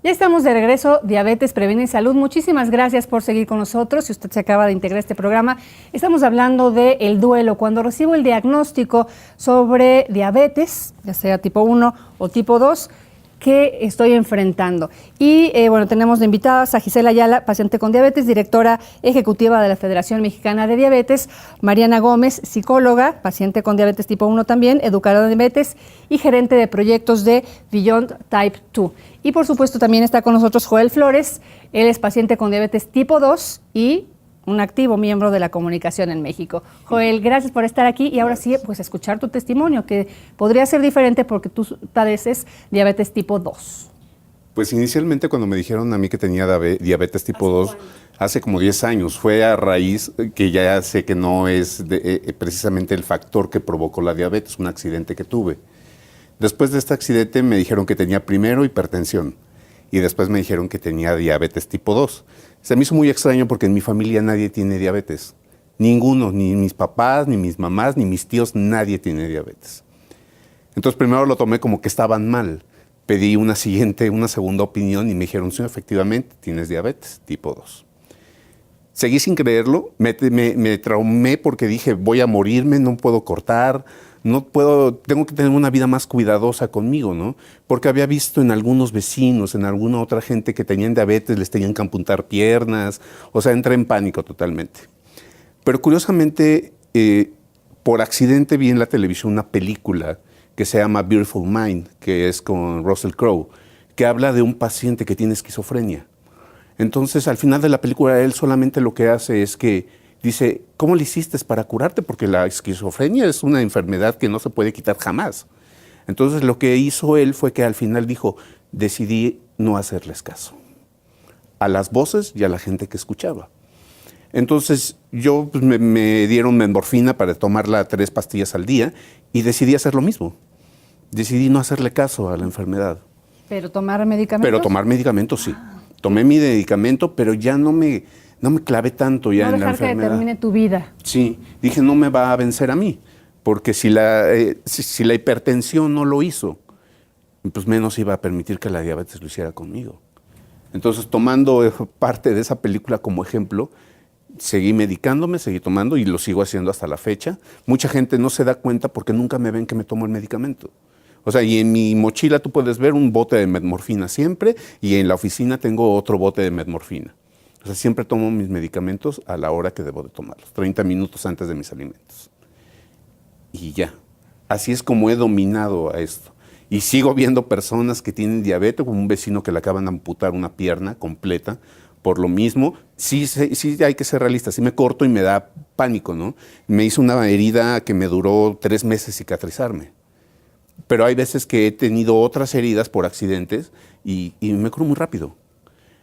Ya estamos de regreso, Diabetes, Previene y Salud. Muchísimas gracias por seguir con nosotros. Si usted se acaba de integrar a este programa, estamos hablando del duelo. Cuando recibo el diagnóstico sobre diabetes, ya sea tipo 1 o tipo 2, ¿qué estoy enfrentando? Y bueno, tenemos de invitadas a Gisela Ayala, paciente con diabetes, directora ejecutiva de la Federación Mexicana de Diabetes, Mariana Gómez, psicóloga, paciente con diabetes tipo 1 también, educadora de diabetes y gerente de proyectos de Beyond Type 2. Y por supuesto también está con nosotros Joel Flores, él es paciente con diabetes tipo 2 y un activo miembro de la comunicación en México. Joel, gracias por estar aquí y ahora sí, pues escuchar tu testimonio, que podría ser diferente porque tú padeces diabetes tipo 2. Pues inicialmente cuando me dijeron a mí que tenía diabetes tipo 2, hace como 10 años, fue a raíz que ya sé que no es precisamente el factor que provocó la diabetes, un accidente que tuve. Después de este accidente me dijeron que tenía primero hipertensión y después me dijeron que tenía diabetes tipo 2. Se me hizo muy extraño porque en mi familia nadie tiene diabetes. Ninguno, ni mis papás, ni mis mamás, ni mis tíos, nadie tiene diabetes. Entonces primero lo tomé como que estaban mal. Pedí una segunda opinión y me dijeron, sí, efectivamente, tienes diabetes tipo 2. Seguí sin creerlo, me traumé porque dije, voy a morirme, no puedo cortar, tengo que tener una vida más cuidadosa conmigo, ¿no? Porque había visto en algunos vecinos, en alguna otra gente que tenían diabetes, les tenían que amputar piernas, o sea, entré en pánico totalmente. Pero curiosamente, por accidente vi en la televisión una película que se llama Beautiful Mind, que es con Russell Crowe, que habla de un paciente que tiene esquizofrenia. Entonces, al final de la película, él solamente lo que hace es que dice, ¿cómo le hiciste para curarte? Porque la esquizofrenia es una enfermedad que no se puede quitar jamás. Entonces, lo que hizo él fue que al final dijo, decidí no hacerles caso a las voces y a la gente que escuchaba. Entonces, yo pues, me dieron metmorfina para tomarla 3 pastillas al día y decidí hacer lo mismo. Decidí no hacerle caso a la enfermedad. ¿Pero tomar medicamentos? Pero tomar medicamentos, sí. Tomé mi medicamento, pero ya no me clavé tanto ya en la enfermedad. No dejar que determine tu vida. Sí, dije, no me va a vencer a mí, porque si la hipertensión no lo hizo, pues menos iba a permitir que la diabetes lo hiciera conmigo. Entonces, tomando parte de esa película como ejemplo, seguí medicándome, seguí tomando y lo sigo haciendo hasta la fecha. Mucha gente no se da cuenta porque nunca me ven que me tomo el medicamento. O sea, y en mi mochila tú puedes ver un bote de metmorfina siempre y en la oficina tengo otro bote de metmorfina. O sea, siempre tomo mis medicamentos a la hora que debo de tomarlos, 30 minutos antes de mis alimentos. Y ya. Así es como he dominado a esto. Y sigo viendo personas que tienen diabetes, como un vecino que le acaban de amputar una pierna completa. Por lo mismo, sí hay que ser realista. Sí me corto y me da pánico, ¿no? Me hizo una herida que me duró 3 meses cicatrizarme. Pero hay veces que he tenido otras heridas por accidentes y me curo muy rápido.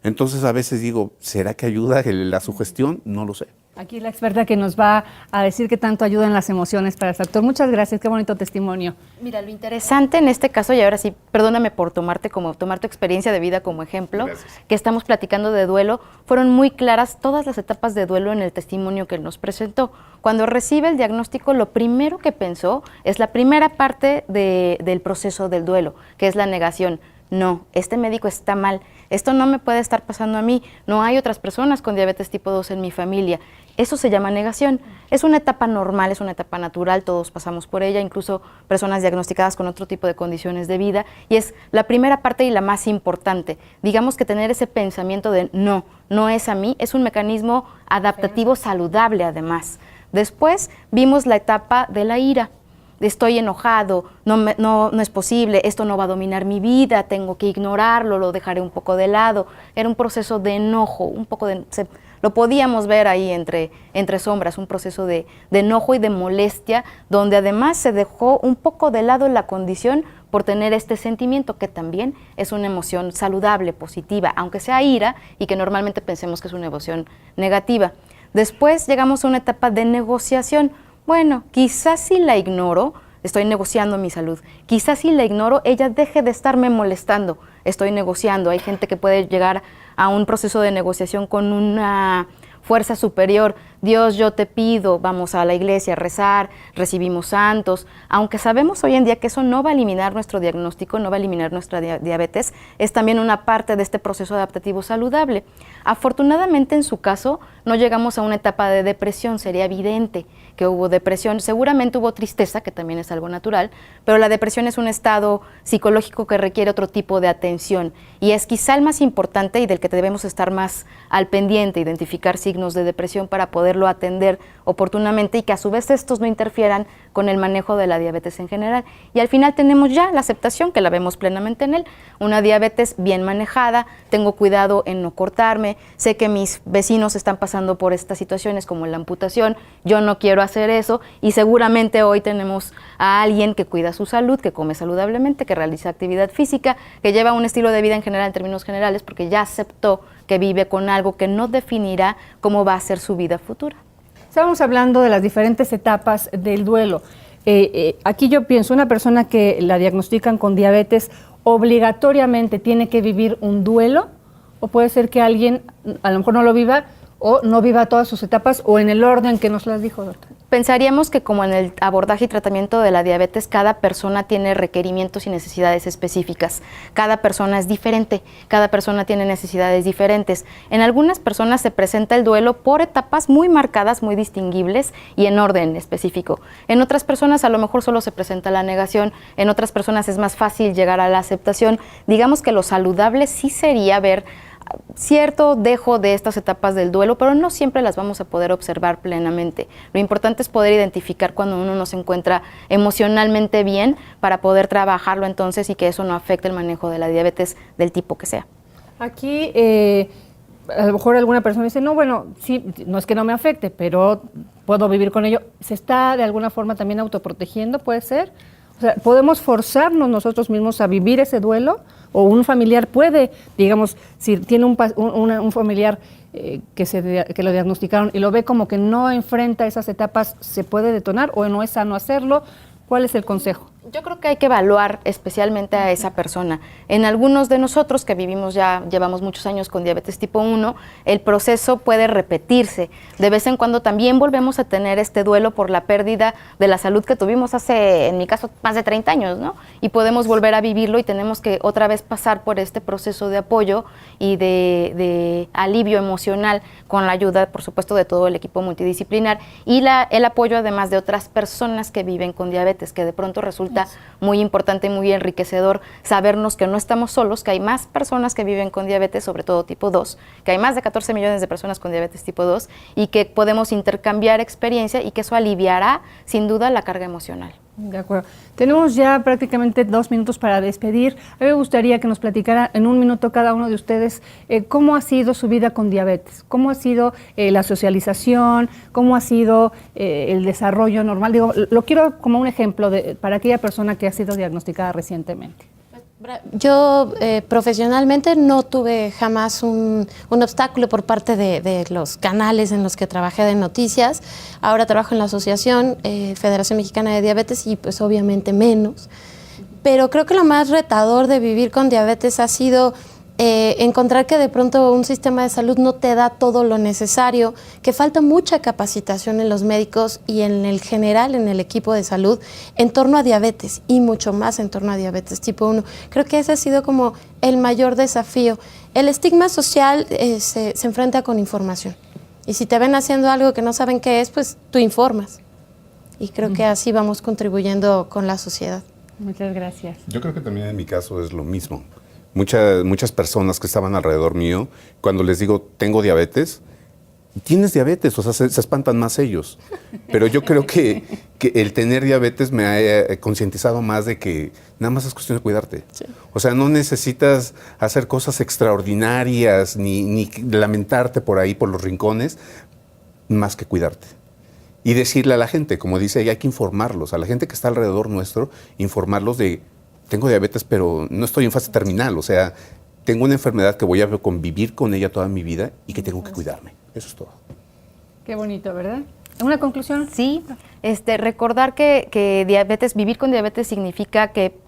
Entonces a veces digo, ¿será que ayuda la sugestión? No lo sé. Aquí la experta que nos va a decir qué tanto ayudan las emociones para el factor. Muchas gracias, qué bonito testimonio. Mira, lo interesante en este caso, y ahora sí, perdóname por tomar tu experiencia de vida como ejemplo, gracias. Que estamos platicando de duelo, fueron muy claras todas las etapas de duelo en el testimonio que él nos presentó. Cuando recibe el diagnóstico, lo primero que pensó es la primera parte del proceso del duelo, que es la negación. No, este médico está mal, esto no me puede estar pasando a mí, no hay otras personas con diabetes tipo 2 en mi familia. Eso se llama negación. Es una etapa normal, es una etapa natural, todos pasamos por ella, incluso personas diagnosticadas con otro tipo de condiciones de vida, y es la primera parte y la más importante. Digamos que tener ese pensamiento de no es a mí, es un mecanismo adaptativo saludable además. Después vimos la etapa de la ira. Estoy enojado, no es posible, esto no va a dominar mi vida, tengo que ignorarlo, lo dejaré un poco de lado. Era un proceso de enojo, lo podíamos ver ahí entre sombras, un proceso de enojo y de molestia, donde además se dejó un poco de lado la condición por tener este sentimiento, que también es una emoción saludable, positiva, aunque sea ira y que normalmente pensemos que es una emoción negativa. Después llegamos a una etapa de negociación. Bueno, quizás si la ignoro, estoy negociando mi salud. Quizás si la ignoro, ella deje de estarme molestando. Estoy negociando. Hay gente que puede llegar a un proceso de negociación con una fuerza superior Dios, yo te pido, vamos a la iglesia a rezar, recibimos santos, aunque sabemos hoy en día que eso no va a eliminar nuestro diagnóstico, no va a eliminar nuestra diabetes, es también una parte de este proceso adaptativo saludable. Afortunadamente en su caso no llegamos a una etapa de depresión, sería evidente que hubo depresión, seguramente hubo tristeza, que también es algo natural, pero la depresión es un estado psicológico que requiere otro tipo de atención y es quizá el más importante y del que debemos estar más al pendiente, identificar signos de depresión para poderlo atender oportunamente y que a su vez estos no interfieran con el manejo de la diabetes en general. Y al final tenemos ya la aceptación, que la vemos plenamente en él, una diabetes bien manejada, tengo cuidado en no cortarme, sé que mis vecinos están pasando por estas situaciones como la amputación, yo no quiero hacer eso y seguramente hoy tenemos a alguien que cuida su salud, que come saludablemente, que realiza actividad física, que lleva un estilo de vida en general, en términos generales, porque ya aceptó que vive con algo que no definirá cómo va a ser su vida futura. Estábamos hablando de las diferentes etapas del duelo. Aquí yo pienso, una persona que la diagnostican con diabetes obligatoriamente tiene que vivir un duelo, o puede ser que alguien a lo mejor no lo viva o no viva todas sus etapas o en el orden que nos las dijo, doctor. Pensaríamos que como en el abordaje y tratamiento de la diabetes, cada persona tiene requerimientos y necesidades específicas. Cada persona es diferente, cada persona tiene necesidades diferentes. En algunas personas se presenta el duelo por etapas muy marcadas, muy distinguibles y en orden específico. En otras personas a lo mejor solo se presenta la negación, en otras personas es más fácil llegar a la aceptación. Digamos que lo saludable sí sería ver cierto dejo de estas etapas del duelo, pero no siempre las vamos a poder observar plenamente. Lo importante es poder identificar cuando uno no se encuentra emocionalmente bien para poder trabajarlo entonces y que eso no afecte el manejo de la diabetes del tipo que sea. Aquí a lo mejor alguna persona dice, no, bueno, sí, no es que no me afecte, pero puedo vivir con ello. ¿Se está de alguna forma también autoprotegiendo, puede ser? O sea, ¿podemos forzarnos nosotros mismos a vivir ese duelo? ¿O un familiar puede, digamos, si tiene un familiar que lo diagnosticaron y lo ve como que no enfrenta esas etapas, ¿se puede detonar o no es sano hacerlo? ¿Cuál es el consejo? Yo creo que hay que evaluar especialmente a esa persona. En algunos de nosotros que vivimos ya, llevamos muchos años con diabetes tipo 1, el proceso puede repetirse. De vez en cuando también volvemos a tener este duelo por la pérdida de la salud que tuvimos hace, en mi caso, más de 30 años, ¿no? Y podemos volver a vivirlo y tenemos que otra vez pasar por este proceso de apoyo y de alivio emocional con la ayuda, por supuesto, de todo el equipo multidisciplinar y el apoyo además de otras personas que viven con diabetes, que de pronto resulta muy importante y muy enriquecedor sabernos que no estamos solos, que hay más personas que viven con diabetes, sobre todo tipo 2, que hay más de 14 millones de personas con diabetes tipo 2 y que podemos intercambiar experiencia y que eso aliviará sin duda la carga emocional. De acuerdo. Tenemos ya prácticamente 2 minutos para despedir. A mí me gustaría que nos platicara en 1 minuto cada uno de ustedes cómo ha sido su vida con diabetes, cómo ha sido la socialización, cómo ha sido el desarrollo normal. Digo, lo quiero como un ejemplo para aquella persona que ha sido diagnosticada recientemente. Yo profesionalmente no tuve jamás un obstáculo por parte de los canales en los que trabajé de noticias. Ahora trabajo en la Asociación Federación Mexicana de Diabetes y pues obviamente menos. Pero creo que lo más retador de vivir con diabetes ha sido encontrar que de pronto un sistema de salud no te da todo lo necesario, que falta mucha capacitación en los médicos y en el general, en el equipo de salud, en torno a diabetes y mucho más en torno a diabetes tipo 1. Creo que ese ha sido como el mayor desafío. El estigma social se enfrenta con información. Y si te ven haciendo algo que no saben qué es, pues tú informas. Y creo que así vamos contribuyendo con la sociedad. Muchas gracias. Yo creo que también en mi caso es lo mismo. Muchas personas que estaban alrededor mío, cuando les digo, tengo diabetes, tienes diabetes, o sea, se espantan más ellos. Pero yo creo que el tener diabetes me ha concientizado más de que nada más es cuestión de cuidarte. Sí. O sea, no necesitas hacer cosas extraordinarias ni lamentarte por ahí, por los rincones, más que cuidarte. Y decirle a la gente, como dice ella, hay que informarlos, a la gente que está alrededor nuestro, informarlos de tengo diabetes, pero no estoy en fase terminal. O sea, tengo una enfermedad que voy a convivir con ella toda mi vida y que tengo que cuidarme. Eso es todo. Qué bonito, ¿verdad? ¿Una conclusión? Sí, recordar que diabetes, vivir con diabetes significa que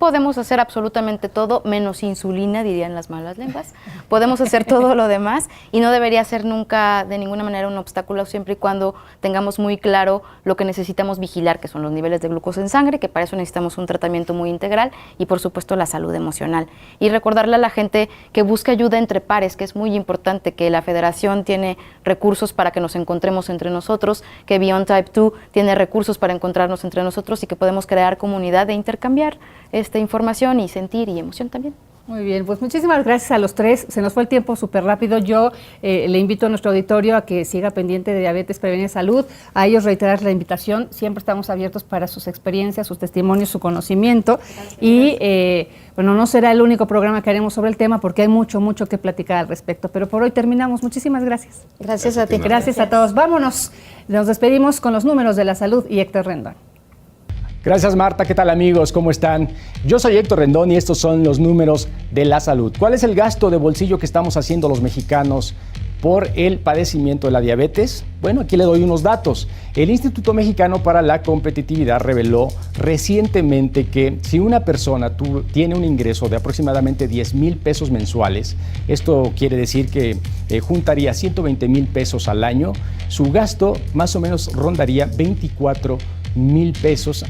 podemos hacer absolutamente todo, menos insulina, dirían las malas lenguas. Podemos hacer todo lo demás y no debería ser nunca de ninguna manera un obstáculo, siempre y cuando tengamos muy claro lo que necesitamos vigilar, que son los niveles de glucosa en sangre, que para eso necesitamos un tratamiento muy integral, y por supuesto la salud emocional. Y recordarle a la gente que busque ayuda entre pares, que es muy importante, que la Federación tiene recursos para que nos encontremos entre nosotros, que Beyond Type 2 tiene recursos para encontrarnos entre nosotros y que podemos crear comunidad de intercambiar esta información y sentir y emoción también. Muy bien, pues muchísimas gracias a los tres. Se nos fue el tiempo súper rápido. Yo le invito a nuestro auditorio a que siga pendiente de Diabetes Previene Salud. A ellos reiterar la invitación. Siempre estamos abiertos para sus experiencias, sus testimonios, su conocimiento. Y bueno, no será el único programa que haremos sobre el tema porque hay mucho que platicar al respecto. Pero por hoy terminamos. Muchísimas gracias. Gracias a ti. Gracias a todos. Vámonos. Nos despedimos con los números de la salud y Héctor Rendón. Gracias, Marta. ¿Qué tal, amigos? ¿Cómo están? Yo soy Héctor Rendón y estos son los números de la salud. ¿Cuál es el gasto de bolsillo que estamos haciendo los mexicanos por el padecimiento de la diabetes? Bueno, aquí le doy unos datos. El Instituto Mexicano para la Competitividad reveló recientemente que si una persona tiene un ingreso de aproximadamente 10,000 pesos mensuales, esto quiere decir que juntaría 120,000 pesos al año, su gasto más o menos rondaría 24,000 pesos,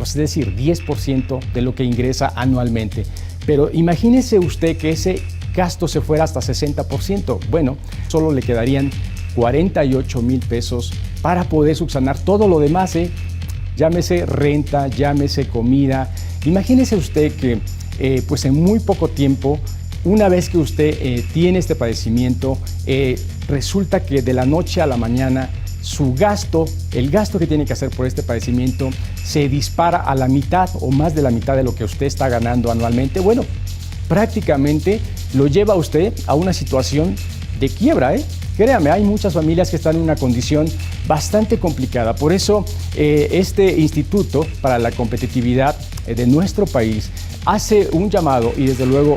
es decir, 10% de lo que ingresa anualmente. Pero imagínese usted que ese gasto se fuera hasta 60%. Bueno, solo le quedarían 48,000 pesos para poder subsanar todo lo demás, llámese renta, llámese comida. Imagínese usted que pues en muy poco tiempo, una vez que usted tiene este padecimiento, resulta que de la noche a la mañana su gasto, el gasto que tiene que hacer por este padecimiento se dispara a la mitad o más de la mitad de lo que usted está ganando anualmente. Bueno, prácticamente lo lleva a usted a una situación de quiebra, Créame, hay muchas familias que están en una condición bastante complicada. Por eso, este Instituto para la Competitividad de nuestro país hace un llamado y desde luego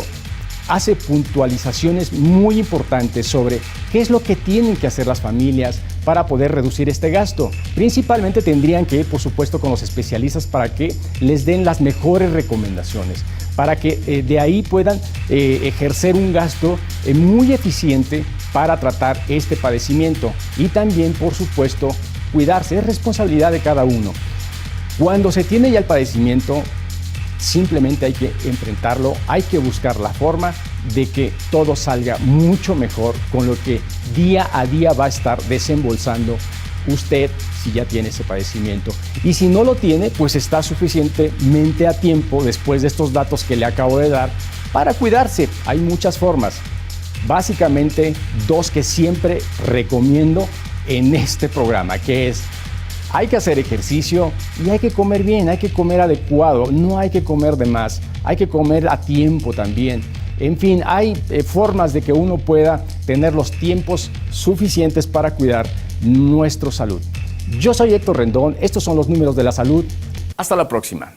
hace puntualizaciones muy importantes sobre qué es lo que tienen que hacer las familias para poder reducir este gasto. Principalmente tendrían que ir, por supuesto, con los especialistas para que les den las mejores recomendaciones, para que de ahí puedan ejercer un gasto muy eficiente para tratar este padecimiento y también, por supuesto, cuidarse. Es responsabilidad de cada uno. Cuando se tiene ya el padecimiento, simplemente hay que enfrentarlo, hay que buscar la forma de que todo salga mucho mejor con lo que día a día va a estar desembolsando usted si ya tiene ese padecimiento. Y si no lo tiene, pues está suficientemente a tiempo después de estos datos que le acabo de dar para cuidarse. Hay muchas formas. Básicamente, dos que siempre recomiendo en este programa, que es: hay que hacer ejercicio y hay que comer bien, hay que comer adecuado, no hay que comer de más, hay que comer a tiempo también. En fin, hay formas de que uno pueda tener los tiempos suficientes para cuidar nuestra salud. Yo soy Héctor Rendón, estos son los números de la salud. Hasta la próxima.